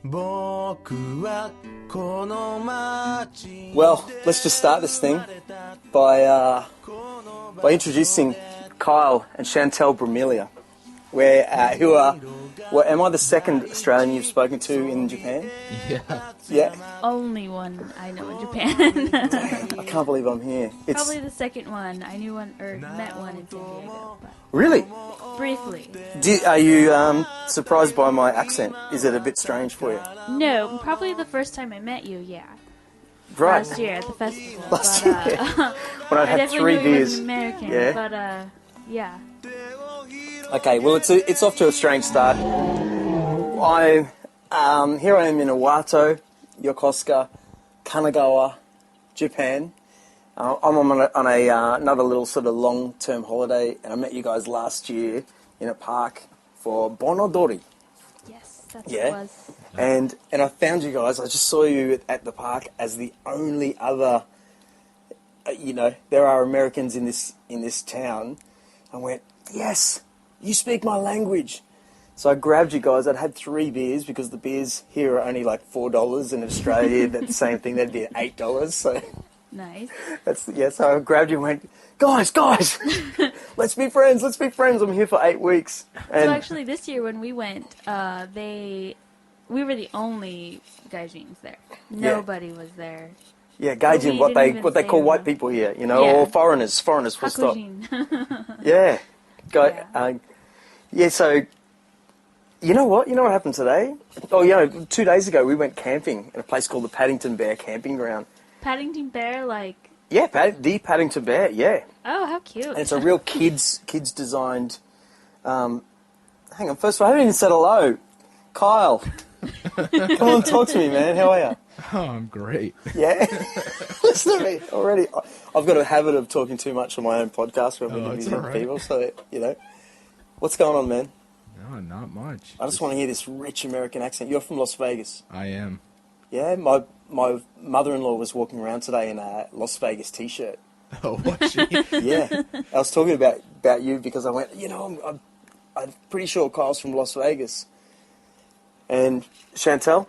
Well, let's just start this thing by introducing Kyle and Chantel Bromelia, am I the second Australian you've spoken to in Japan? Yeah. Only one I know in Japan. Damn, I can't believe I'm here. Probably the second one. I knew one or met one in San Diego. But Really? briefly. Are you surprised by my accent? Is it a bit strange for you? No, probably the first time I met you, yeah. Right. Last year at the festival. Last but, year. When I had definitely 3 knew he was beers. an American, Yeah. but yeah. Okay, well, it's off to a strange start. Here I am in Iwato, Yokosuka, Kanagawa, Japan. I'm on another little sort of long-term holiday, and I met you guys last year in a park for Bonodori. Yes, that's Yeah. what it was. And I found you guys. I just saw you at the park as the only other. There are Americans in this town. I went, yes, you speak my language. So I grabbed you guys. I'd had 3 beers because the beers here are only like $4. In Australia, that's the same thing. That'd be $8. So Nice. So I grabbed you and went, guys, let's be friends. I'm here for 8 weeks. And So actually this year when we went, we were the only gaijins there. Nobody was there. yeah, gaijin, We what didn't they even call say white that. people here, Yeah. or foreigners full stop. Hakujin. Yeah. Yeah. So, you know what happened today? 2 days ago we went camping at a place called the Paddington Bear camping ground. Paddington Bear, like... Yeah, the Paddington Bear, yeah. Oh, how cute. And it's a real kids designed... hang on, first of all, I haven't even said hello. Kyle. Come on, talk to me, man. How are you? Oh, I'm great. Yeah? Listen to me already. I've got a habit of talking too much on my own podcast when we're it's interviewing all right. people, so, What's going on, man? No, not much. I just want to hear this rich American accent. You're from Las Vegas. I am. Yeah, my mother-in-law was walking around today in a Las Vegas T-shirt. Oh, was she? Yeah, I was talking about you because I went, I'm pretty sure Kyle's from Las Vegas. And Chantel,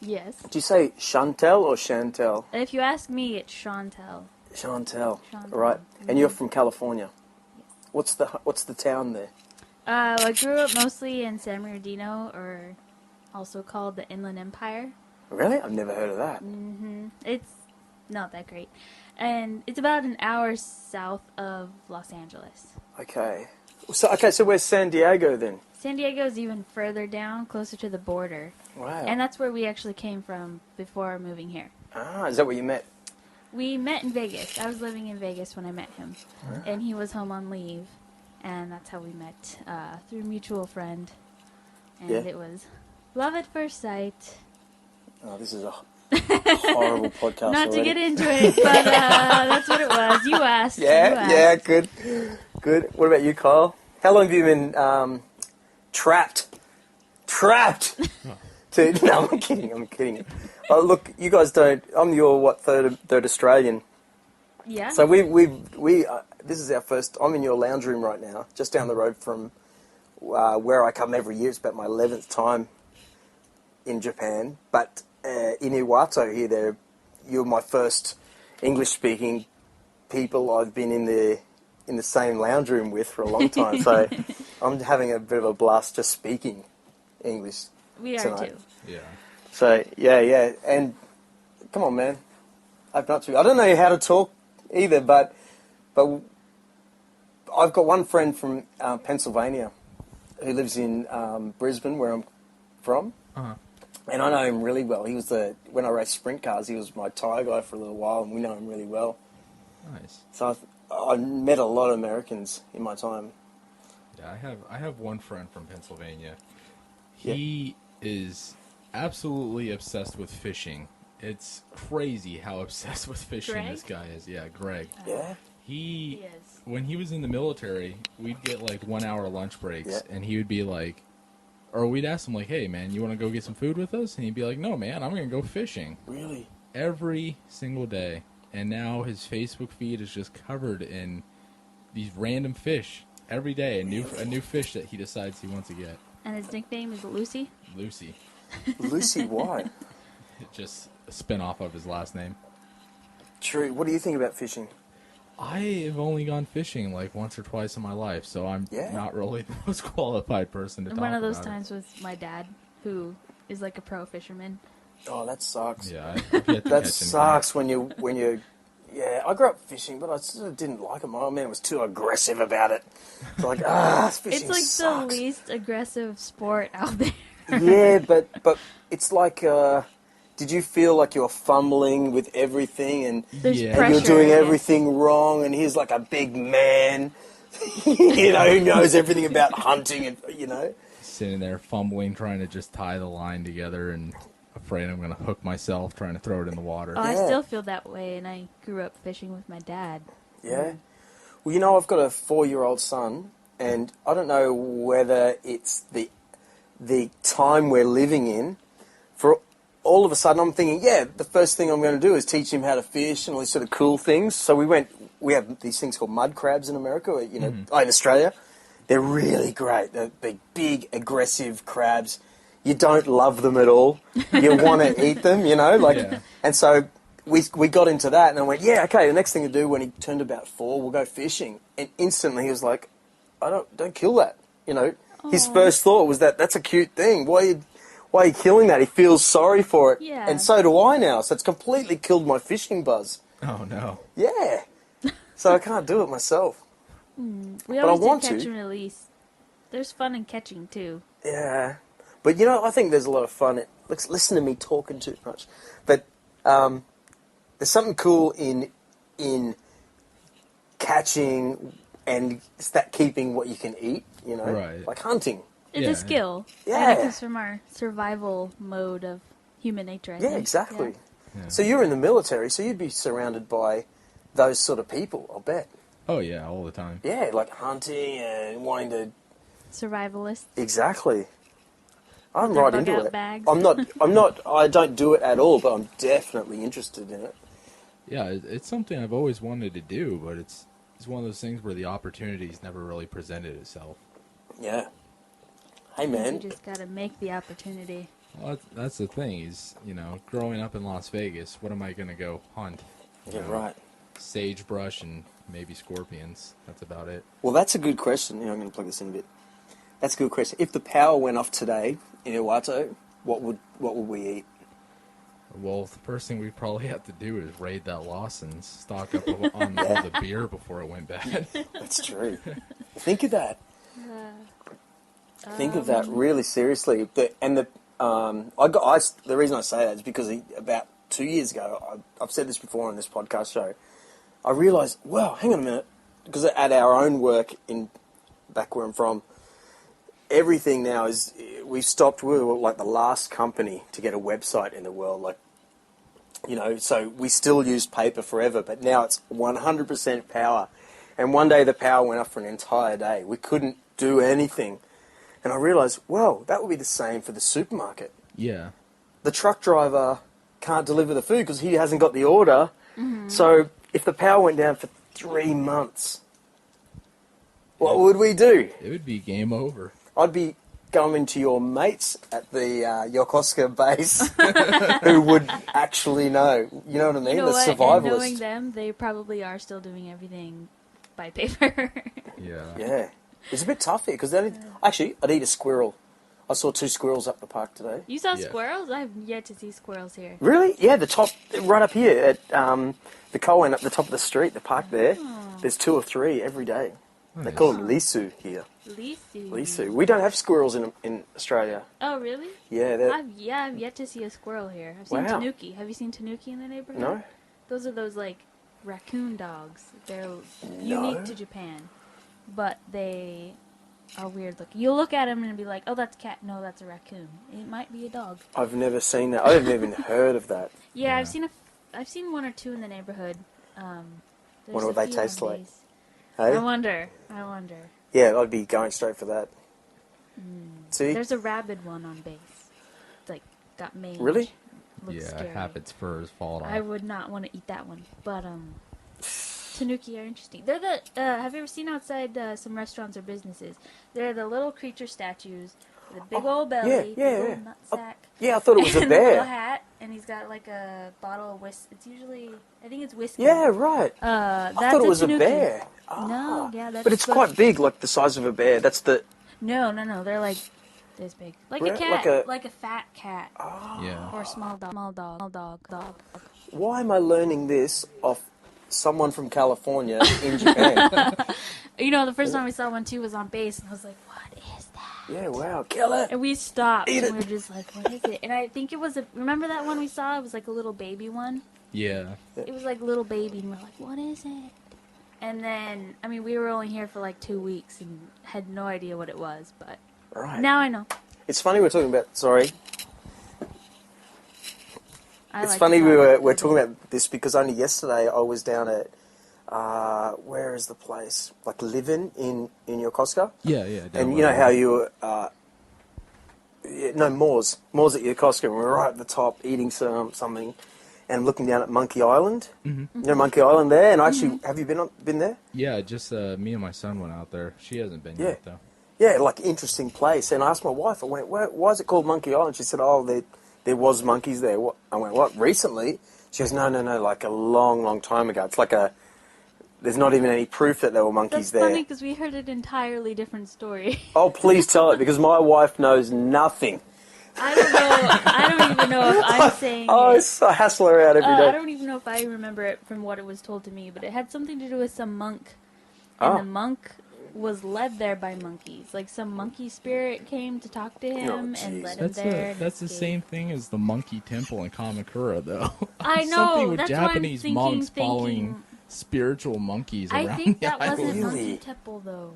Yes. do you say Chantel or Chantel? If you ask me, it's Chantel. Chantel, Chantel. right? Mm-hmm. And you're from California. Yes. What's the town there? I grew up mostly in San Bernardino, or also called the Inland Empire. Really? I've never heard of that. It's not that great. And it's about an hour south of Los Angeles. Okay. So where's San Diego then? San Diego is even further down, closer to the border. Wow. And that's where we actually came from before moving here. Is that where you met? We met in Vegas. I was living in Vegas when I met him. And he was home on leave. And that's how we met, through a mutual friend. And Yeah. it was love at first sight. Oh, this is a horrible podcast Not already. to get into it, but that's what it was. You asked. You asked. Yeah, good. What about you, Kyle? How long have you been trapped? No, I'm kidding. Oh, look, you guys don't. I'm your third Australian. Yeah. So we this is our first. I'm in your lounge room right now, just down the road from where I come every year. It's about my 11th time in Japan, but in Iwato here, you're my first English-speaking people I've been in the same lounge room with for a long time. So I'm having a bit of a blast just speaking English. We are tonight. too. Yeah. So yeah, and come on, man, open up to me. I don't know how to talk either, but I've got one friend from Pennsylvania who lives in Brisbane, where I'm from. Uh-huh. And I know him really well. He was when I raced sprint cars, he was my tyre guy for a little while, and we know him really well. Nice. So I met a lot of Americans in my time. Yeah, I have one friend from Pennsylvania. He is absolutely obsessed with fishing. It's crazy how obsessed with fishing Greg? this guy is. Yeah, Greg. Yeah? He is. When he was in the military, we'd get like 1 hour lunch breaks, Yeah. and he would be like, or we'd ask him like, "Hey man, you want to go get some food with us?" And he'd be like, "No man, I'm gonna go fishing." Really? Every single day. And now his Facebook feed is just covered in these random fish every day. A new fish that he decides he wants to get. And his nickname is Lucy. Lucy. Lucy, why? Just a spin-off of his last name. True. What do you think about fishing? I have only gone fishing like once or twice in my life, so I'm not really the most qualified person to talk about it. One of those times with my dad, who is like a pro fisherman. Oh, that sucks. Yeah, I've yet to That catch sucks when you. Yeah, I grew up fishing, but I sort of didn't like it. My old man was too aggressive about it. It's like, fishing It's like sucks. the least aggressive sport out there. Yeah, but it's like, did you feel like you were fumbling with everything and There's Yeah. pressure. you're doing yeah. everything wrong, and he's like a big man, you know, who knows everything about hunting, and you know. Sitting there fumbling, trying to just tie the line together and afraid I'm going to hook myself trying to throw it in the water. Oh, I Yeah. still feel that way, and I grew up fishing with my dad. Yeah. Well, you know, I've got a 4-year-old son, and I don't know whether it's the time we're living in. For all of a sudden, I'm thinking, yeah, the first thing I'm going to do is teach him how to fish and all these sort of cool things. So we have these things called mud crabs in America, you know, in Australia. They're really great. They're big, aggressive crabs. You don't love them at all. You want to eat them, you know, like, Yeah. and so we got into that, and I went, yeah, okay. The next thing to do when he turned about 4, we'll go fishing, and instantly he was like, I don't kill that, you know. His first thought was that's a cute thing. Why are you killing that? He feels sorry for it, Yeah. and so do I now. So it's completely killed my fishing buzz. Oh, no. Yeah, so I can't do it myself. We I always want do catch to. and release. There's fun in catching, too. Yeah, but you know, I think there's a lot of fun. Listen to me talking too much, but there's something cool in catching and keeping what you can eat. You know, Right. like hunting. It's Yeah. a skill. Yeah. And it comes from our survival mode of human nature, I Yeah, think. exactly. Yeah. So you're in the military, so you'd be surrounded by those sort of people. I'll bet. Oh, yeah, all the time. Yeah, like hunting and wanting to. Survivalists. Exactly. I'm Their right bug into out it. bags. I'm not. I don't do it at all, but I'm definitely interested in it. Yeah, it's something I've always wanted to do, but it's one of those things where the opportunity's never really presented itself. Yeah. Hey, You man. just gotta make the opportunity. Well, that's the thing is, growing up in Las Vegas, what am I going to go hunt? Yeah, right. Sagebrush and maybe scorpions. That's about it. Well, that's a good question. I'm going to plug this in a bit. That's a good question. If the power went off today in Iwato, what would we eat? Well, the first thing we'd probably have to do is raid that Lawson's, stock up on all the beer before it went bad. That's true. Think of that. Think of that really seriously. The reason I say that is because about 2 years ago, I've said this before on this podcast show, I realised, wow, hang on a minute, because at our own work back where I'm from, everything now is, we've stopped, we were like the last company to get a website in the world, like, you know, so we still use paper forever, but now it's 100% power. And one day the power went off for an entire day. We couldn't do anything. And I realised, well, that would be the same for the supermarket. Yeah. The truck driver can't deliver the food because he hasn't got the order. Mm-hmm. So if the power went down for 3 months, what would we do? It would be game over. I'd be going to your mates at the Yokosuka base who would actually know. You know what I mean? You know The what? survivalists. And knowing them, they probably are still doing everything by paper. Yeah. Yeah. It's a bit tough here because actually, I'd eat a squirrel. I saw 2 squirrels up the park today. You saw Yeah. squirrels? I have yet to see squirrels here. Really? Yeah, the top, right up here at the Cohen up the top of the street, the park there. There's 2 or 3 every day. They Nice. call them lisu here. Lisu. Lisu. We don't have squirrels in Australia. Oh, really? Yeah, they're... I've yet to see a squirrel here. I've seen Wow. Tanuki. Have you seen Tanuki in the neighborhood? No? Those are those, like, raccoon dogs. They're No. unique to Japan. But they are weird looking. You'll look at them and be like, oh, that's a cat. No, that's a raccoon. It might be a dog. I've never seen that. I haven't even heard of that. Yeah, Yeah. I've seen 1 or 2 in the neighborhood. There's Wonder what a they few taste on like. base. Hey? I wonder. Yeah, I'd be going straight for that. See? There's a rabid one on base. It's like, got mange. Really? Looks Yeah, scary. half its fur is falling off. I would not want to eat that one. But, Tanuki are interesting. They're the, have you ever seen outside some restaurants or businesses? They're the little creature statues The big old belly, big old nutsack. Yeah, I thought it was a and bear. The little hat, and he's got like a bottle of whiskey. It's usually, I think it's whiskey. Yeah, right. That's I thought it was Tanuki. a bear. No, yeah, that's. But it's quite big, like the size of a bear. That's the. No, they're like this big, like a cat, like a fat cat. Yeah. Or a small dog. Why am I learning this off someone from California in Japan? You know, the first time we saw one too was on base, and I was like, "What is that?" Yeah, wow, kill it. And we stopped, Eat and it. we were just like, "What is it?" And I think it was remember that one we saw? It was like a little baby one. Yeah. It was like little baby, and we're like, "What is it?" And then, I mean, we were only here for like 2 weeks and had no idea what it was, but now I know. It's funny we're talking about. Sorry. It's like funny we're talking about this because only yesterday I was down at where is the place? Like Livin in Yokosuka. Yeah. And you know how you Moors at Yokosuka, and we're right at the top eating something, and looking down at Monkey Island. Mm-hmm. You know Monkey Island there, and actually, have you been there? Yeah, just me and my son went out there. She hasn't been yet though. Yeah, like interesting place. And I asked my wife, I went, why is it called Monkey Island? She said, oh, there was monkeys there. I went, what, recently? She goes, no, like a long time ago. It's like there's not even any proof that there were monkeys there. That's funny because we heard an entirely different story. Oh, please tell it, because my wife knows nothing. I don't know. I don't even know if I'm saying I hassle her out every day. I don't even know if I remember it from what it was told to me, but it had something to do with some monk. And the monk was led there by monkeys. Like some monkey spirit came to talk to him and led him there. That's the same thing as the monkey temple in Kamakura, though. I know. Something with that's Japanese why I'm monks following spiritual monkeys around. I think that the wasn't island. monkey temple though.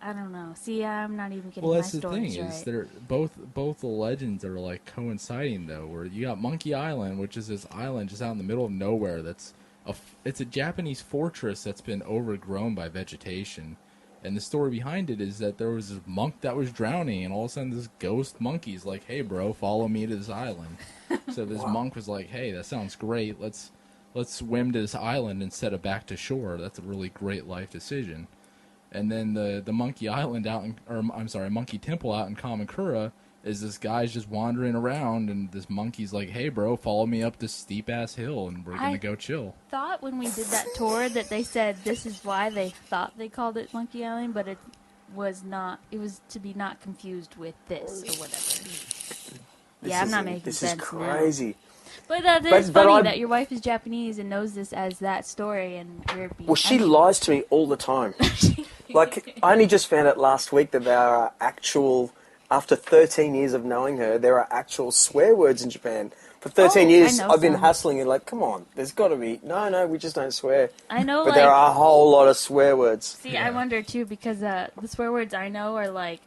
I don't know. See, I'm not even getting well, my that's the stories thing right. is they're both the legends are like coinciding though. Where you got Monkey Island, which is this island just out in the middle of nowhere. It's a Japanese fortress that's been overgrown by vegetation. And the story behind it is that there was this monk that was drowning, and all of a sudden this ghost monkey's like, "Hey, bro, follow me to this island." So this monk was like, "Hey, that sounds great. Let's swim to this island instead of back to shore. That's a really great life decision." And then the Monkey Island Monkey Temple out in Kamakura is this guy's just wandering around, and this monkey's like, "Hey, bro, follow me up this steep ass hill, and we're gonna go chill." Thought when we did that tour that they said this is why they thought they called it Monkey Island, but it was not. It was to be not confused with this or whatever. I'm not making sense. This is crazy. Now. But that is funny that your wife is Japanese and knows this as that story, and you're being... Well, she lies to me all the time. Like, I only just found out last week that there are actual... After 13 years of knowing her, there are actual swear words in Japan. For 13 years, I've been hassling her, like, come on, there's got to be... No, we just don't swear. I know, but there are a whole lot of swear words. See, I wonder, too, because the swear words I know are, like,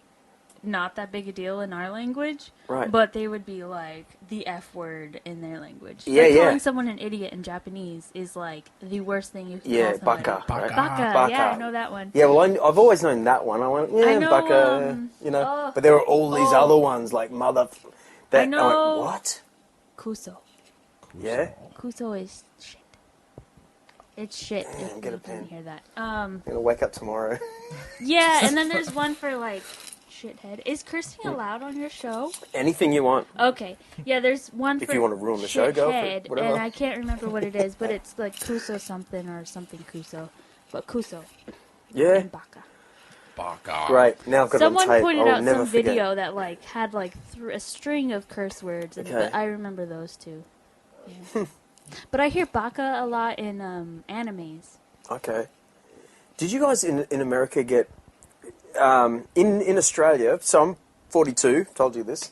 not that big a deal in our language. Right. But they would be, like, the F word in their language. Yeah, like, calling someone an idiot in Japanese is, like, the worst thing you can call somebody. Baka. Right? Baka. Yeah, I know that one. Yeah, well, I've always known that one. I went, I know, Baka, but there are all these other ones, like mother... I know. I went, what? Kuso. Yeah? Kuso is shit. It's shit. Damn, get a pen. Hear that. I'm going to wake up tomorrow. Yeah, and then there's one for, like... shithead. Is cursing allowed on your show? Anything you want. Okay. Yeah, there's one for if you want to ruin the show, go for it. Whatever. And I can't remember what it is, but it's like Kuso something or something Kuso. But Kuso. Yeah. And Baka. Great. Now I've got Someone it on tape. pointed I'll out never some forget. video that like had like a string of curse words, and but I remember those two. Yeah. But I hear Baka a lot in animes. Okay. Did you guys in America get... in Australia, so I'm 42, told you this.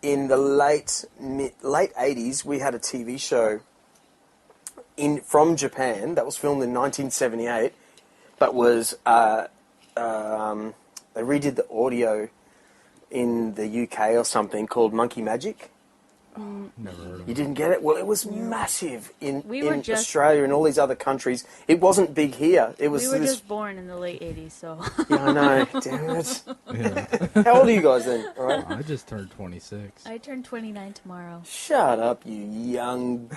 In the late 80s, we had a TV show from Japan that was filmed in 1978, but was they redid the audio in the UK or something called Monkey Magic. Never heard of it. You didn't get it? Well, it was massive in just, Australia and all these other countries. It wasn't big here. It was. We were just born in the late 80s, so... Yeah, I know. Damn it. Yeah. How old are you guys then? All right. I just turned 26. I turn 29 tomorrow. Shut up, you young...